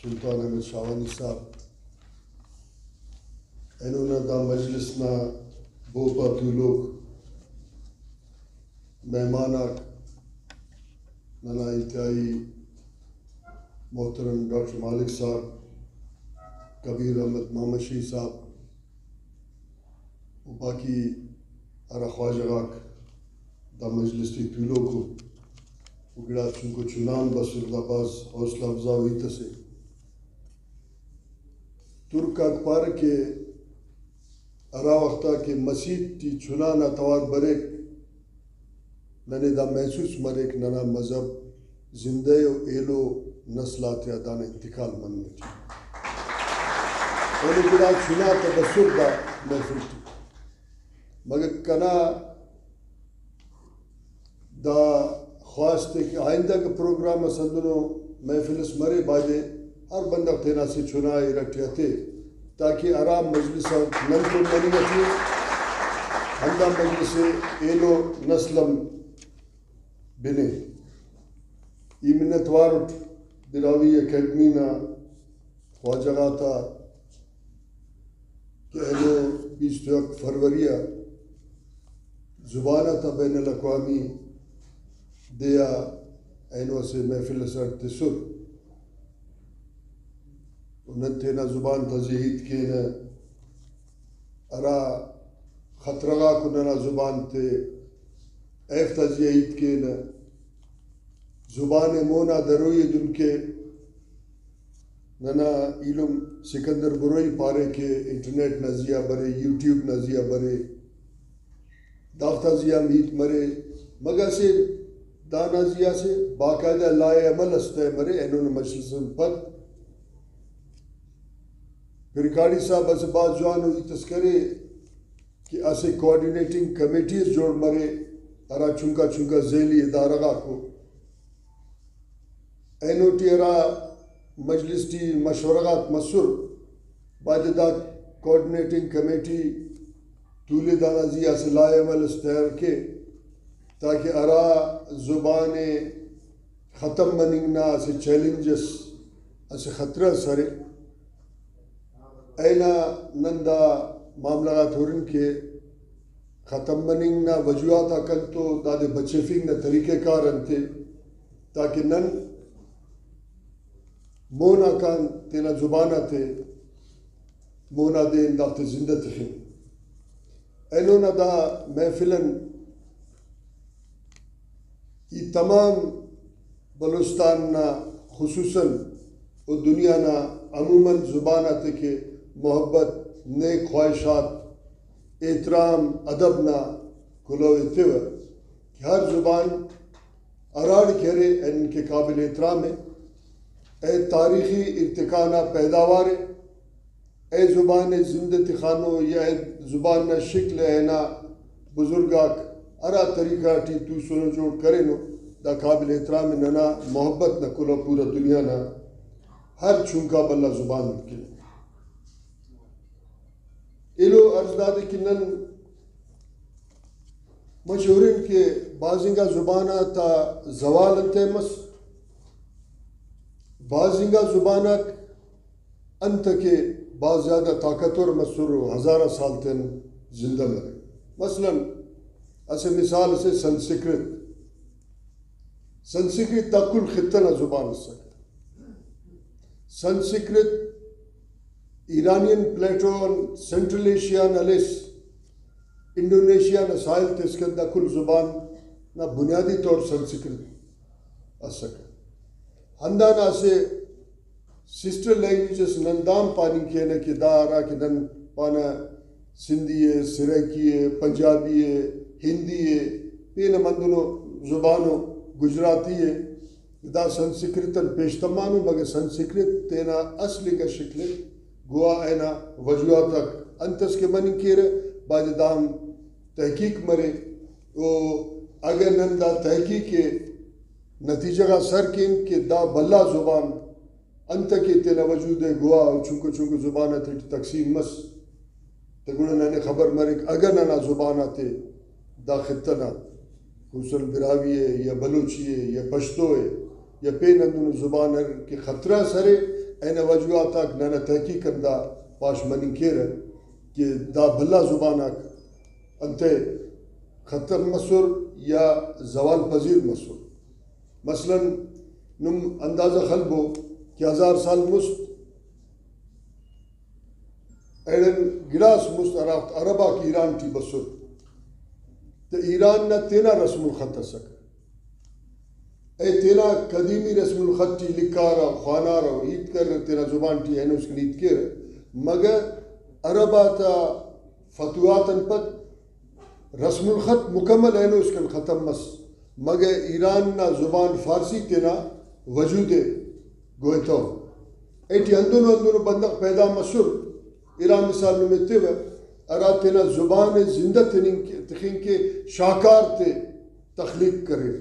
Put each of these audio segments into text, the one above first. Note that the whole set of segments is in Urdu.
سلطان احمد شاوانی صاحب انہوں دا مجلسنا بوپا تولوک مہمانک ننا انتہائی محترم ڈاکٹر مالک صاحب کبیر احمد محمد شیح صاحب و باقی ارا خواجگاک دا مجلس تی تولوکو وگڑا چونکو چنان بسر دا باز حوصلہ افزا ہوئی تسے ترکاک پار کے ارا وقتا کہ مسیح تی چنانا توار بریک ننے دا محسوس مریک ننا مذہب زندہ و ایلو نسلات یادان انتقال من مجھے اولی گڑا چنا تبصر دا محفل تی مگر کنا دا خواستے کہ آئندہ کا پروگرام سندنو محفل اس مرے باجے ہر بندہ تینا سے چنائی رکھتے تھے تاکہ آرام مجلسہ نن کو منی نتی ہندہ مجلس ایلو نسلم بنے یہ منتوار دلاوی اکیڈمینا خواجگا تھا کہ ایلو 21 فروریہ زبانہ تھا بین الاقوامی دیا اینو سے محفل سر تسر انہوں تینا زبان تزہید کینا ارا خطرگا کننا زبان تے ایف تزہید کینا زبان مونا دروئی دن کے ننا علم سکندر بروئی پارے کے انٹرنیٹ نزیہ برے یوٹیوب نزیہ برے دافتہ زیہ میت مرے مگا سے دانا زیہ سے باقاعدہ لائے عمل استے مرے انہوں نے مجلسن پد پھر کاڑی صاحب اسے بات جوان ہوئی تذکرے کہ اسے کوارڈینیٹنگ کمیٹیز جوڑ مرے ارا چونکا ذیلی ادارگاہ کو اینو ٹی ارا مجلس ٹی مشورگات مسر باجدہ کوارڈینیٹنگ کمیٹی طول دانا زی اسے لائے عمل استحر کے تاکہ ارا زبان ختم مننگنا اسے چیلنجز اسے خطرہ سرے اینا نندا معاملات ہورن کے ختم مننگنا وجوہاتا کل تو دادے بچے فنگنا طریقہ کار انتے تاکہ نن مونا کان تینا زبانہ تے مونا دے انداخت زندہ تخیم اینونا دا محفلن یہ تمام بلوستان نا خصوصاً و دنیا نا عموماً زبانہ تے کے محبت نیک خواہشات احترام ادب نا کھلو اتوہ کہ ہر زبان اراڑ کہرے ان کے قابل احترام ہے اے تاریخی ارتقانہ پیداوار اے زبان زندہ تخانو یا اے زبان نا شکل ہے نا بزرگاک ارا طریقہ ٹی تو سنو جوڑ کرے نو دا قابل احترام ننا محبت نا کلو پورا دنیا نا ہر چونکا بلا زبان کے ایلو عرض دادے کہ نن مشہورین کے بازنگا زبانہ تا زوال انتیمس بازنگا زبانہ انت کے بعض زیادہ طاقتور مسر و ہزارہ سال تین زندہ مرے مثلا اسے مثال سے سنسکرت تا کل خطنہ زبان سکتا سنسکرت ایرانین پلیٹون سنٹرل ایشیان الیس انڈونیشیان اسائل تسکندہ کل زبان نا بنیادی طور سنسکرت اسکتا ہندانا سے سسٹر لینگویجز نندام پانی کہنے کی دارا کہ نن پانا سندھی ہے سریکی ہے پنجابی ہے ہندی ہے پین مندنو زبانو گجراتی ہے دا سنسکرتن پیشتمانو مگر سنسکرت تینا اصلی کا شکل گوا اینا وجوہ تک انتس کے منی کیرے باج دام تحقیق مرے او اگر نن دا تحقیق کے نتیجہ کا سر کین کہ دا بلا زبان انت کے تینا وجود گوا چونکو زبان تے تقسیم مس تگوڑا نانے خبر مرے اگر نانا زبان تے دا خطنا حسن براوی ہے یا بلوچی ہے یا پشتو ہے یا پین اندون زبان کے خطرہ سرے این وجوہاتاک نانا تحقیق دا باش منی کیرے کہ دا بھلا زباناک انتے ختم مسر یا زوال پذیر مسر. مثلا نم اندازہ خلبو کہ 1000 سال مست ایڈن گراس مست عربا کی ایران ٹی بسر تو ایران نہ تینا رسم الخط سک اے تینا قدیمی رسم الخط ٹی لکھا رہا خوانا رہا عید کر تینا زبان ٹی ہے اس کی نیت کے رہے مگر عربا تا فتواتن پت رسم الخط مکمل ہے اس کا ختم مس مگر ایران نا زبان فارسی تینا وجود گوئتو ایٹی اندونو بندق پیدا مسر ایران مثال نمیتے ہوئے ارا تینا زبان زندہ تخین کے شاکار تے تخلیق کرے.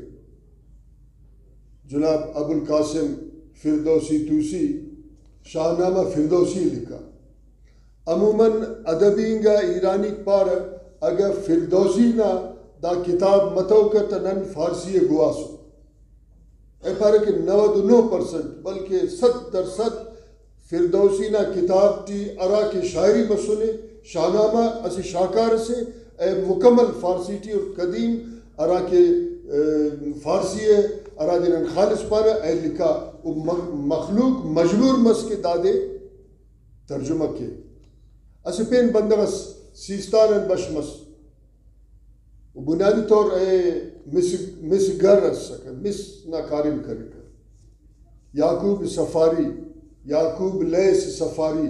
جناب ابو القاسم فردوسی توسی شاہنامہ فردوسی لکھا. عموماً ادبینگا ایرانی پار اگر فردوسی نا دا کتاب متو کرتا نن فارسی گواسو اے پارے کہ 99% بلکہ 100% فردوسی نا کتاب ٹی ارا کے شاعری مسنے شاہنامہ اسی شاکار سے اے مکمل فارسی ٹی اور قدیم ارا کے فارسی ہے ارا دینن خالص پارا اے لکھا مخلوق مجبور مس کے دادے ترجمہ کے اسی پین بندغس سیستان بشمس بنیادی طور اے مس گر سکر مس نا کارم کرے کر یعقوب سفاری یعقوب لیس سفاری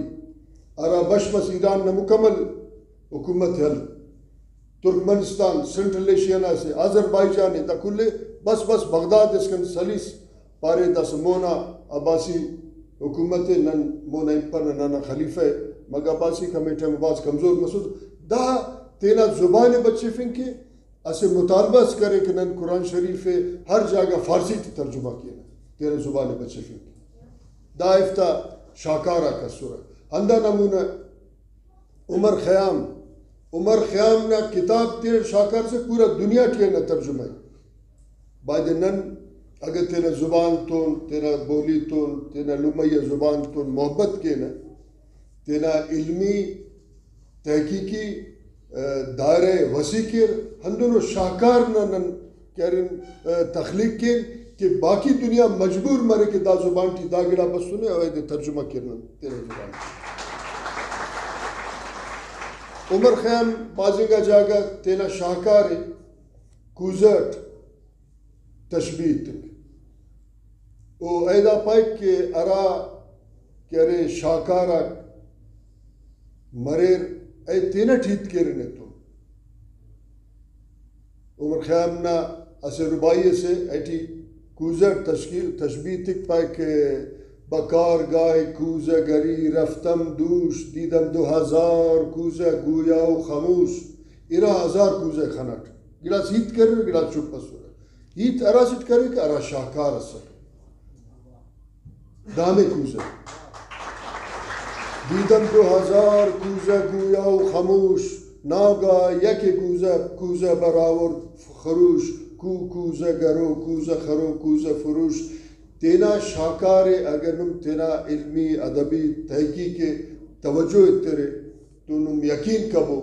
ارا بشمس ایران نا مکمل حکومت حل ترکمنستان سنٹرل ایشیا سے آذربائیجان دا کلے بس بغداد اس کن سلیس پارے دس مونا عباسی حکومت نن مونا امپر نانا خلیفہ مگر عباسی کمیٹے مباس کمزور مسود دا تینا زبان بچے فنکے اسے مطالبہ کرے کہ نن قرآن شریف ہر جگہ فارسی تی ترجمہ کیا تینا زبان بچے فنکے دا افتا شاکارہ کا سورہ. ہندہ نمونہ عمر خیام نا کتاب تیرے شاکار سے پورا دنیا ٹھیے نا ترجمہ ہے. بعد نن اگر تینا زبان تون تینا بولی تون تینا لمیہ زبان تون محبت کے نا تینا علمی تحقیقی دائرے وسیع کے ہندونو شاکار نا نن کہرن تخلیق کے کہ باقی دنیا مجبور مرے کہ دا زبان ٹی دا گڑا بس سنے اور دے ترجمہ کرنا تیرے زبان عمر خیام بازنگا جاگا تینا شاکار کوزٹ تشبیح تک او ایدا پائک کہ ارا کہرے شاکارا مریر اے تینا ٹھیت کے رہنے تو عمر خیام نا اسے ربائی سے ایٹی کوزر تشبیح تک پائک بکار گائے کوزہ گری رفتم دوش دیدم 2000 کوزہ گویاو خاموش ایرا 1000 کوزہ خنٹ گڑا سیت کرے گڑا چپ پس ہو رہا ہیت ارا سیت کرے کہ ارا شاکار سکے دامے کوزہ دیدم 2000 کوزہ گویاو خاموش ناگا یک کوزہ براور خروش کوزہ گرو کوزہ خرو کوزہ فروش تینا شاکار اگر نم تینا علمی ادبی تحقیق توجہ تیرے تو نم یقین کبو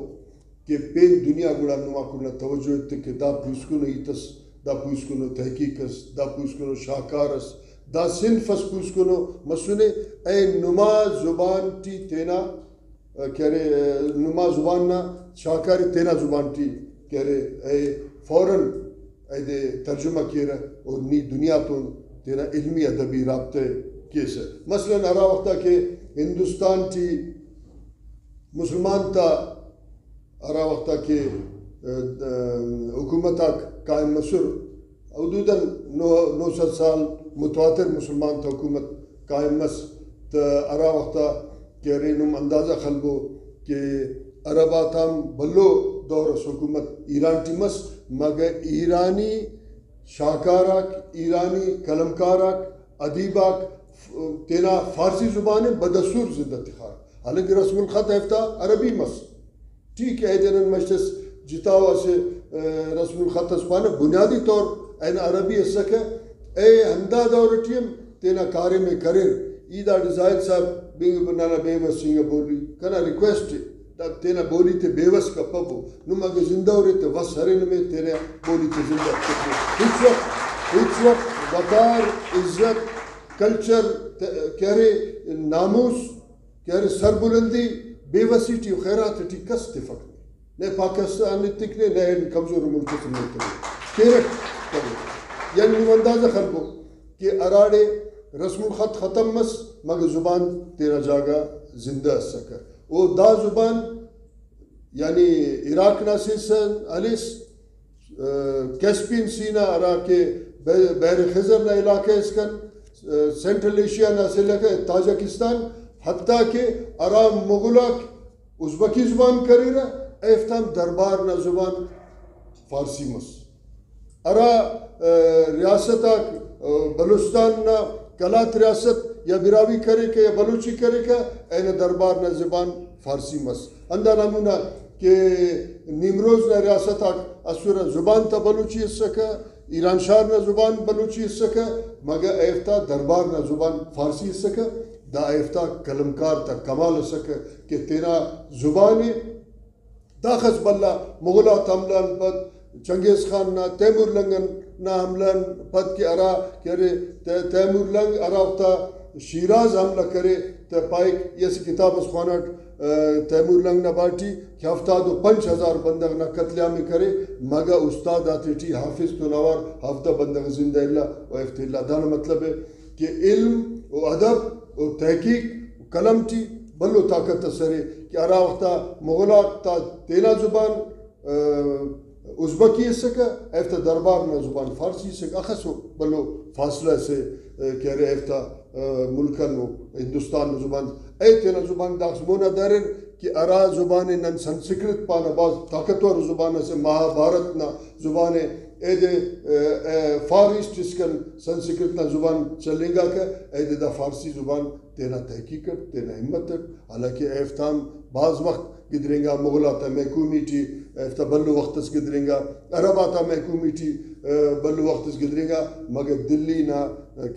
کہ پین دنیا گوڑا نما کرنا توجہ تے کہ دا پوسکنو ایتس دا پوسکنو تحقیقس دا پوسکنو شاکارس دا صنفس پوسکنو مسونے اے نما زبان ٹی تینا کہہ رہے نما زبان نا شاکار تینا زبان ٹی کہہ رہے اے فوراً اے دے ترجمہ کیے رہا اور نی دنیا تو تینا علمی ادبی رابطے کیسے مثلاً ارا وقتا کہ ہندوستان ٹی مسلمان تا ارا وقتا کہ حکومتا قائم مصر حدوداً 900 سال متواتر مسلمان تا حکومت قائم مس تا ارا وقتا کہ رینم اندازہ خلبو کہ عربات ہم بلو دور حکومت ایران ٹی مس مگر ایرانی شاکاراک ایرانی کلمکاراک ادیباک تینا فارسی زبان بدستور زندہ تخار حالانکہ رسم الخط ہفتا عربی مس ٹھیک ہے دینن مجلس جتاوا سے رسم الخط اسپانا بنیادی طور این عربی سکے اے ہندہ دور ٹیم تینا کارے میں کرے ایدا ڈیزائر صاحب بینگ بنانا بے وسینگا بولی کنا ریکویسٹ تینا بولی تے بے وس کا پبو نما کے زندہ ہو رہے تے وس ہرے نمے تینا بولی تے زندہ ہیچ وقت وقار عزت کلچر کہہ رہے ناموس کہہ رہے سربلندی بے وسی ٹی خیرات ٹی کس اتفاق نہیں پاکستان تکنے نہ کمزور ملک سے ملک کیرٹ کرے یعنی اندازہ خلقو کہ اراڑے رسم الخط ختم مس مگر زبان تیرا جاگا زندہ سکا او دا زبان یعنی عراق ناسیسن علیس کیسپین سینا عراق بحر خزر نا علاقہ اس کن سینٹرل ایشیا نا علاقہ تاجکستان حتیٰ کہ ارام مغلق ازبکی زبان کری رہا افتام دربار نا زبان فارسی مس ارا ریاستہ بلوچستان نا کلات ریاست یا براوی کرے کہ یا بلوچی کرے کہ این دربار نا زبان فارسی مس اندہ نمونہ کہ نیمروز نا ریاست اسورا زبان تا بلوچی اس سکا ایران شہر نا زبان بلوچی اس سکا مگر ایفتا دربار نا زبان فارسی اس سکا دا ایفتا کلمکار تا کمال اس سکا کہ تینا زبانی دا خزب اللہ مغلات حملان پد چنگیز خان نا تیمور لنگن نا حملان پد کی ارا کرے تیمور لنگ ارا اکتا شیراز حملہ کرے تا پائک یہ سی کتاب اس خوانات تیمور لنگ نا باٹی کہ 75,000 بندگ نا قتل عامی کرے مگا استاد آتے ٹی حافظ تو نوار ہفتہ بندگ زندہ اللہ و افت اللہ دانا مطلب ہے کہ علم و ادب و تحقیق و کلم ٹی بلو طاقت سرے کہ ارا وقتا مغلاق تا تینا زبان ازبکی سکا ایفتا دربار نا زبان فارسی سکا اخصو بلو فاصلہ سے کہہ رہے ایفتا ملکن و ہندوستان نا زبان ایتینا زبان داخس مونا دارن کہ ارا زبان نن سنسکرت پانا باز طاقتور زبان سے مہا بھارت نا زبان ایدے فار ایسٹ اسکن سنسکرت نا زبان چلیں گا کہ ایدے دا فارسی زبان تینا تحقیقت تینا ہمتت حالانکہ ایفتام بعض وقت گدریں گا مغلاتا محکومی ٹی ایفتا بلو وقتس گدریں گا عرباتا محکومی ٹی بلو وقتس گدریں گا مگر دلی نا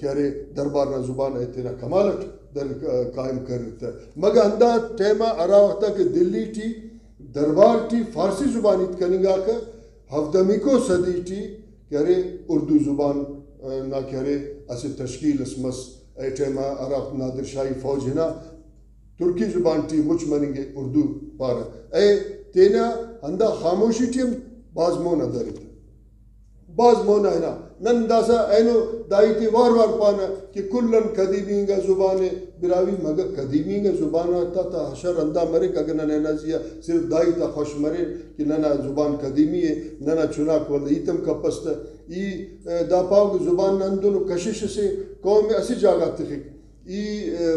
کہہ رہے دربار نا زبان ہے تینا کمالت در قائم کر رہتا ہے مگر اندہ ٹیمہ ارا وقتا کہ دلی ٹی دربار ٹی فارسی زبانی کنیں گا کہ ہفتمی کو صدی ٹی کہہ رہے اردو زبان نا کہہ رہے اسے تشکیل اسمس اے ٹیمہ ارا نادر شاہی فوج ہے نا ترکی زبان ٹی مچ منیں گے اردو پارا اے تینا اندہ خاموشی ٹیم باز مونا دارتا باز مونا ہے نا نن داسا اینو دائیتی وار پانا کہ کلن قدیمین گا زبان براوی مگا قدیمین گا زبان آتا تا حشر اندہ مرے کہ ننا نینا صرف دائیتا خوش مرے کہ ننا زبان قدیمی ہے ننا چناک والد ایتم کپستا ای دا پاو زبان نندونو کشش سے قوم میں اسی جاگا تخیق ای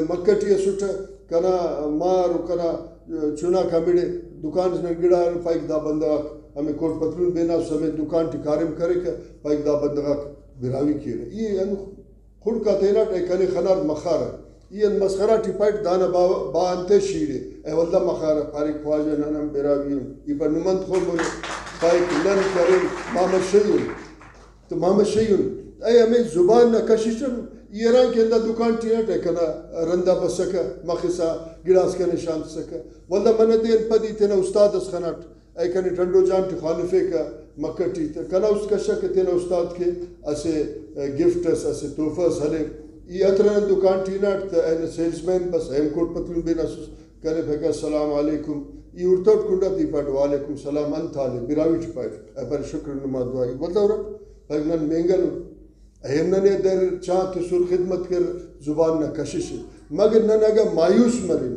مکٹی سٹھا کنا مارو کنا چنا کمیڑے دکان سے گڑا پائک دا بندہ ہمیں کوٹ پتلون بینا سمیت دکان ٹکارم کرے کہ پائک دا بندہ براوی کی رہے یہ ان خود کا تینا کنے خنار مخارا یہ ان مسخرہ ٹی پائٹ دانا با انتے شیرے اے والدہ مخارا پارک خواجہ نانم براوی یہ پر نمند خود بولے پائک نن کرے محمد شیون تو محمد شیون اے ہمیں زبان نہ کششن یہ رنگ کے اندر دکان ٹی نٹ ہے کنا رندہ بسکا مخصا گلاس کا نشان سکا والدہ منہ دین پدی تینا استاد اس خنات اے کنے ٹنڈو جان ٹی خالفے کا مکہ ٹی کنا اس کا شک تینا استاد کے اسے گفٹس اسے توفس حلے یہ اتران دکان ٹی نٹ این سیلز مین بس ایم کوٹ پتلون بینا سوس کنے پھکا السلام علیکم یہ ارتوٹ کنڈا تی پاٹ وعلیکم السلام انتھالے براوی ٹی پاٹ اے پر شکر نما دعائی بولتا ہو رہا پھکنن مینگل اہم نے در چاہت سر خدمت کر زبان نہ کشش ہے مگر نہ اگر مایوس مرن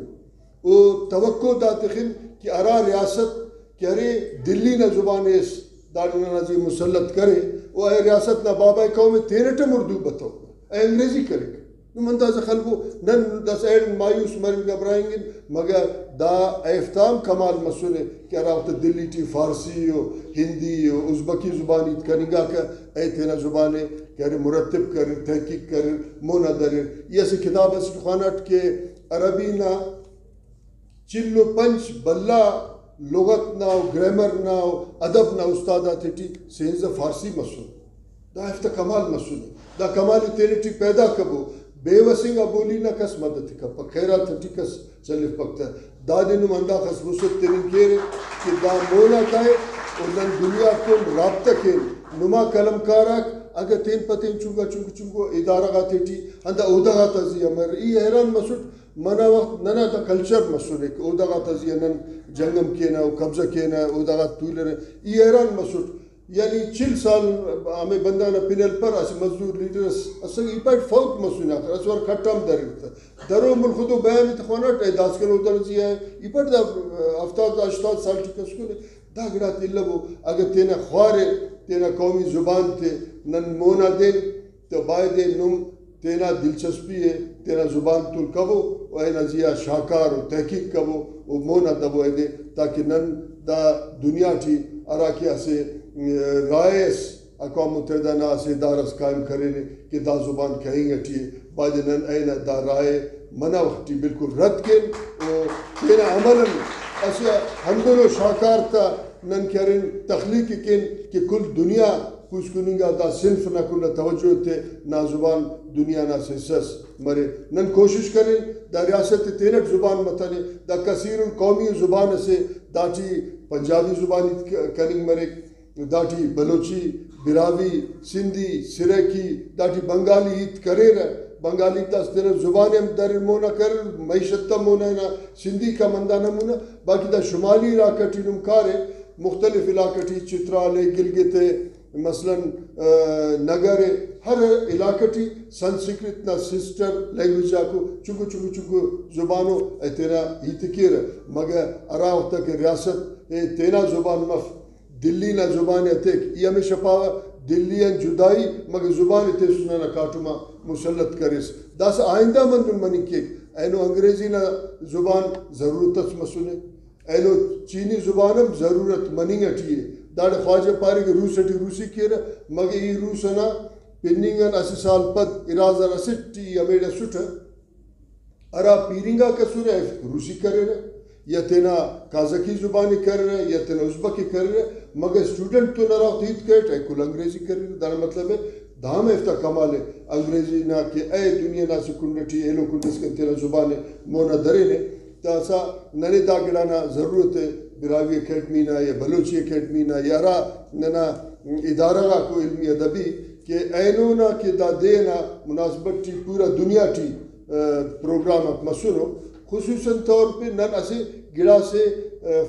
او توقع داتخن کہ ارا ریاست کہ ارے دلی نہ زبان اس دارنا نازی مسلط کرے او اے ریاست نہ بابا قوم تیرٹم اردو بتو اے انگریزی کرے نمندازہ خلقو نن دس ایڈن مایوس مرن گبرائیں گے مگر دا افتام کمال مسئلے کہ ارا دلی ٹی فارسی ہو ہندی ہو ازبکی زبانی کنگا کا اے تینا زبانے کہ مرتب کر تحقیق کر مونا در یہ سے کتاب اس خوانات کے عربی نا چلو پنچ بلا لغت نا گرامر نا ادب نا استادا تھی سینز فارسی مسئلہ دا افتا کمال مسئلہ دا کمال تیرے ٹی پیدا کبو بے وسنگا بولی نہ کس مدد کا پخیرات تھی کس چلف پکتا دادے نم اندہ خس وسط ترین کیرے کہ دا مولا کائے اور نن دنیا کو رابطہ کھیل نما کلم کاراک اگر تین پتین چونگا ادارہ گاتے تھی اندہ اودا گاتا زیا مر ای حیران مسوٹ منا وقت ننا دا کلچر مسوٹ ہے کہ اودا گاتا زیا نن جنگم کینا او قبضہ کینا اودا گاتا تولی رہے ای حیران مسوٹ یعنی 40 سال ہمیں بندانا پینل پر اسی مزدور لیڈرس اصلا ای پاٹ فوت مسوٹ ناکر اسوار کھٹام دارتا درو ملخدو بیان تخوانات اے داس کن اودا زیا ہے ای پاٹ دا 70-80 سال ٹکس کو دا گڑا تیلبو اگر تینا خوارے تینا قومی زبان تے نن مونا دے تو باید نم تینا دلچسپی ہے تینا زبان تول کبو و اینا زیا شاکار و تحقیق کبو و مونا دبو دے تاکہ نن دا دنیا ٹھی اراکیہ سے رائس اقوام متحدہ نا سے دارس قائم کرے کہ دا زبان کہیں گا ٹھی باید نن اینا دا رائے منا وقتی بالکل رد کن و تینا عملا اسیا ہمدنو شاکار تا نن کرن تخلیق کن کہ کل دنیا پوچھ کننگا دا صنف نہ کل توجہ تے نا زبان دنیا نا سے سس مرے نن کوشش کریں دا ریاست تینک زبان مطلع دا کثیر قومی زبان سے داٹی پنجابی زبانی کننگ مرے داٹی بلوچی براوی سندھی سریکی داٹی بنگالی ہیت کرے رہے بنگالی داس تیرے زبان ہم در مونا کر معیشت تا مونا نا سندھی کا مندانا مونا باقی دا شمالی علاقہ ٹی نمکارے مختلف علاقہ ٹی چترالے گلگتے مثلا نگر ہر علاقہ ٹی سنسکرت نا سسٹر لینگویج آکو چنکو زبانو تینا ہی تکیر مگر ارا وقتا کہ ریاست تینا زبان مف دلی نا زبان اتیک یہ ہمیں شپاوا دلی ان جدائی مگر زبان تے سنانا کاٹما مسلط کریس داس آئندہ مندن منی کے اینو انگریزی نا زبان ضرورت مسنے اینو چینی زبانم ضرورت منی اٹھیے داڑے خواجہ پاری کے روس اٹھی روسی کیر مگر یہ روسنا پننگن اسی سال پد ارازہ رسٹی امیڑا سٹھ ارا پیرنگا کا سورہ روسی کرے رہے یا تینا کازکی زبانی کر رہے یا تینا ازبکی کر رہے مگر اسٹوڈنٹ تو نہ رہا تیت کرے ہے کل انگریزی کر رہے دانا مطلب ہے دام افتا کمال ہے انگریزی نا کہ اے دنیا نا سے کنڈٹی ایلو کنڈس کے تینا زبان مونا درے نے تاسا ننے دا گڑانا ضرورت ہے براوی اکیڈمی نا یا بلوچی اکیڈمی نا یا را ننا ادارہ کو علمی ادبی کہ اینو نا کہ دا دینا مناسبت ٹی پورا دنیا ٹی پروگرام اک مسونو خصوصاً طور پہ نن اسے گڑا سے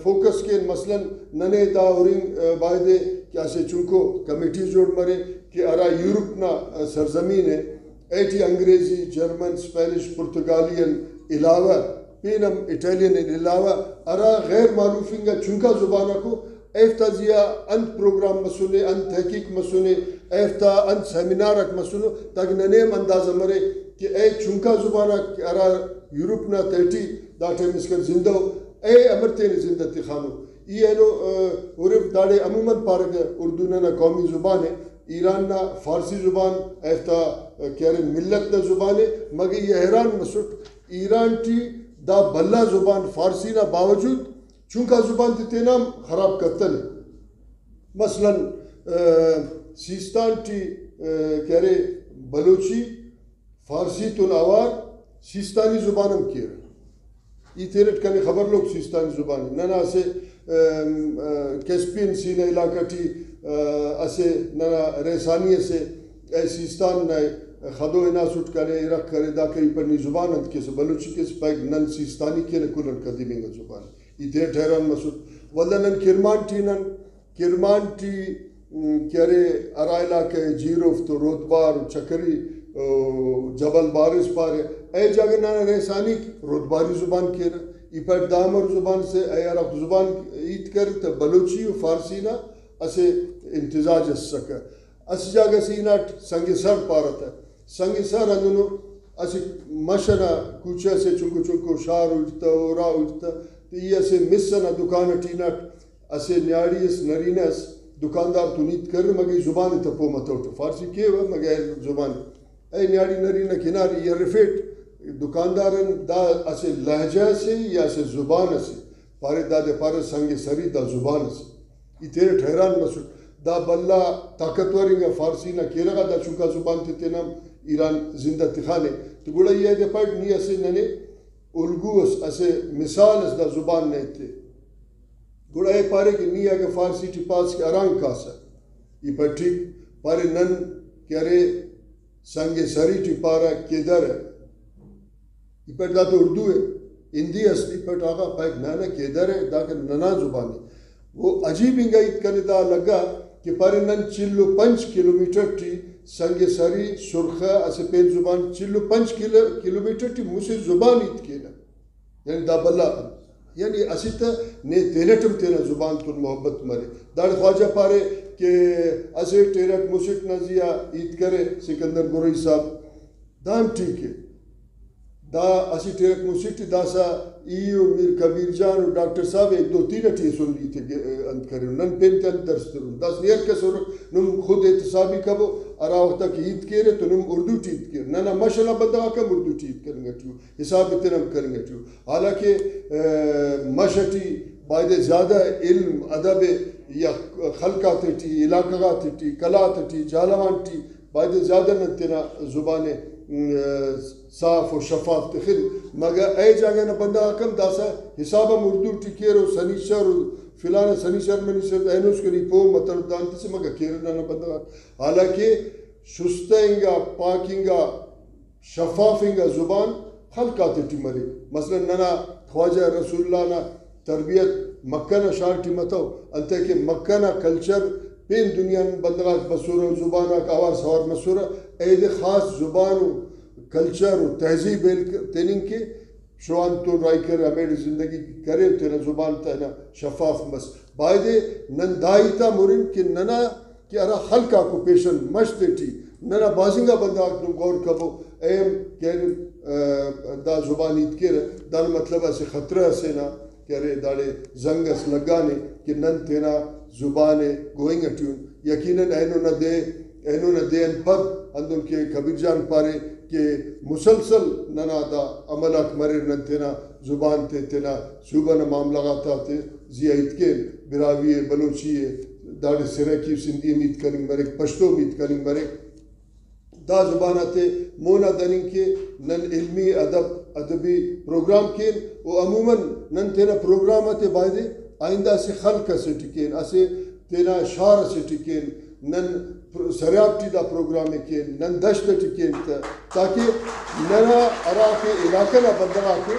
فوکس کے مثلا ننے دا اورنگ باہدے کہ اسے چونکو کمیٹی جوڑ مرے کہ ارا یورپ نا سرزمین ہے ایٹی انگریزی جرمن اسپینش پرتگالین علاوہ پینم اٹیلین علاوہ ارا غیر معروفنگا چونکا زبانہ کو ایفتا زیا انت پروگرام مسونے انت تحقیق مسونے ایفتا انت سیمینارک مسونو تاکہ ننیم اندازہ مرے کہ اے چونکا زبانہ ارا یورپ نا تیٹی داٹے مسکن زندہ ہو اے امرتین زندہ تخانو یہ اینو عرف داڑے عموماً پارک اردو نا قومی زبان ہے ایران نا فارسی زبان ایفتا کہہ ملت نا زبان ہے مگر یہ حیران مسوٹ ایران ٹی دا بلا زبان فارسی نا باوجود چونکا زبان تے نام خراب کرتا ہے مثلا سیستان ٹی کہہ رہے بلوچی فارسی تو نوار سیستانی زبانم کیر یہ تیرٹ کنے خبر لوگ سیستانی زبانی ننا سے کیسپین سینہ علاقہ ٹی اسے ننا ریسانی سے اے سیستان نائے خدو اینا سٹ کرے عراق کرے دا کری پرنی زبان انت کیسے بلوچی کیسے پیک نن سیستانی کے لکلن قدیمیں گا زبان یہ تیر ٹھہران مسود واللہ نن کرمان ٹی کیارے ارا علاقہ جیروف تو روتبار چکری جبل بارس پارے اے جاگے نانا ریسانی روتباری زبان کیر ای پر دامر زبان سے اے عرب زبان ایت کر تا بلوچی و فارسی نا اسے امتزاج اس سکا اس جاگہ سینات سنگ سر پارتا ہے سنگ سر اندنو اسے مشنا کوچہ سے چنکو شار اجتا اورا اجتا یہ اسے مسنا دکان ٹینات اسے نیاری اس نرینس دکاندار تو نیت کر مگر زبان تا پو متوٹو فارسی کیے ہوا مگر زبان اے نیاری نرینہ کناری یہ رفیٹ دکاندارن دا اسے لہجہ سے یا اسے زبان سے پارے دا دے پارے سنگ سری دا زبان سے یہ تیرے ٹھہران مسوٹ دا بلا طاقتورنگا فارسی نہ کیرگا دا چونکا زبان تے نام ایران زندہ تخانے تو گوڑا یہ دے پاک نی اسے ننے الگوس اسے مثال اس دا زبان نیتے گوڑا یہ پارے کہ نی آگے فارسی ٹی پاس کے ارانگ کاسا یہ پر ٹھیک پارے نن کہرے سنگ سری ٹی پارا کیدر ہے یہ پر دا تو اردو ہے ہندی اصلی پر آگا پاک نانا کیدر ہے دا کہ ننا زبان ہے وہ عجیب انگائی کرنے دا لگا کہ پارے نن 45 کلومیٹر ٹی سنگ سری سرخہ اسے پین زبان 45 کلومیٹر ٹی موسیقی زبان ایت کینا یعنی دا بلا یعنی اسی تا نے تینٹم تینا زبان تر محبت مرے دار خواجہ پارے کہ اسے تیرٹ موسیقی نزیہ ایت کرے سکندر گروہی صاحب دام ٹھیک ہے دا اسی تیرٹ موسیقی دا سا ایو میر کبیر جان اور ڈاکٹر صاحب ایک دو تین اٹھی سن لی تھے انت کرے نن پینتے انت درست رون داس نیر کا سور نم خود اعتصابی کبو ارا وقتا کی عید کیرے تو نم اردو ٹیت کر نانا ماشاءاللہ بندہ آکم اردو ٹیت کریں گا ٹیو حساب اتنم کریں گا ٹیو حالانکہ مشٹی باید زیادہ علم ادب یا خلقات ٹی علاقات ٹی کلات ٹی جالوان ٹی باید زیادہ نتنا زبان صاف و شفاف تخل مگر اے جاگہ نا بندہ آکم داسا حسابہ اردو ٹی کیرو سنیشر فلانا سنیشر منیشر اینوس کنی پو مطلب دانتی سے مگر کیرنا نا بندہ آکم حالانکہ شستینگا پاکینگا شفافینگا زبان خلقات ٹی مرے مثلا ننا خواجہ رسول اللہ نا تربیت مکہ نا شار ٹی متو انتے کہ مکہ نا کلچر پین دنیا بندگات بسورہ زبانہ کاوار سوار مسورہ اید خاص زبان و کلچر و تہذیب تیننگ کے شوان تو رائی کر ہمیں زندگی کرے تینا زبان تینا شفاف بس بائدے نن دائیتا مرن کہ ننا کہ ارا حلقہ کو پیشن مشتے ٹی ننا بازنگا بندہ اکنم غور کبو ایم کہ دا زبانیت کر دان مطلب ایسے خطرہ سے نا کہ رے داڑے زنگ اس لگانے کہ نن تینا زبانے گوئنگ اٹیون یقیناً اینو نہ دے ان پد اندن کے کبیر جان پارے کہ مسلسل ننا دا عملات مرے نن تینا زبان تے تینا صوبہ معاملہ غاتا تے زیائیت کے براوی بلوچی داڑے سرکی سندھی میت کرنگ مرے پشتو میت کرنگ مرے دا زبانہ تے مونا دننگ کے نن علمی ادبی پروگرام کین و عموماً نن تینا پروگرام تے بائدے آئندہ سے خلق سے ٹکین اسے تینا شعر سے ٹکین نن Sariab T the program can نن دشت ٹکین تاکہ ننا ارا کے علاقہ نا بندگا کے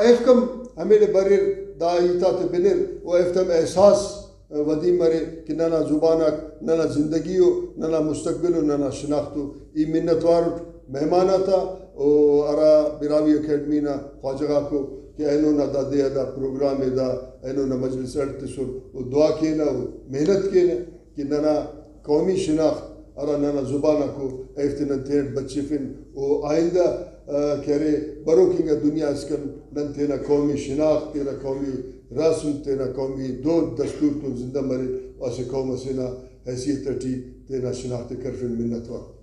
ایفکم ہمیں برر دا ایتا تے بنر و ایفتم احساس ودی مرے کہ ننا زبانک ننا زندگیو ننا مستقبلو ننا شناختو ای منتوار مہمانہ تھا او ارا براوی اکیڈمی نا خواجگاہ کو کہ اینو نا دا دے دا پروگرام دا اینو نا مجلس ارد سر و دعا کینا و محنت کینا کہ ننا قومی شناخت ارا ننا زبانہ کو ایفتن تیرد بچے فن و آئندہ کہرے برو کینگا دنیا اسکن نن تینا قومی شناخت تینا قومی رسم تینا قومی دود دستور تو زندہ مرے واسے قوم سینا حیثیت ٹی تینا شناخت کرفن منتوار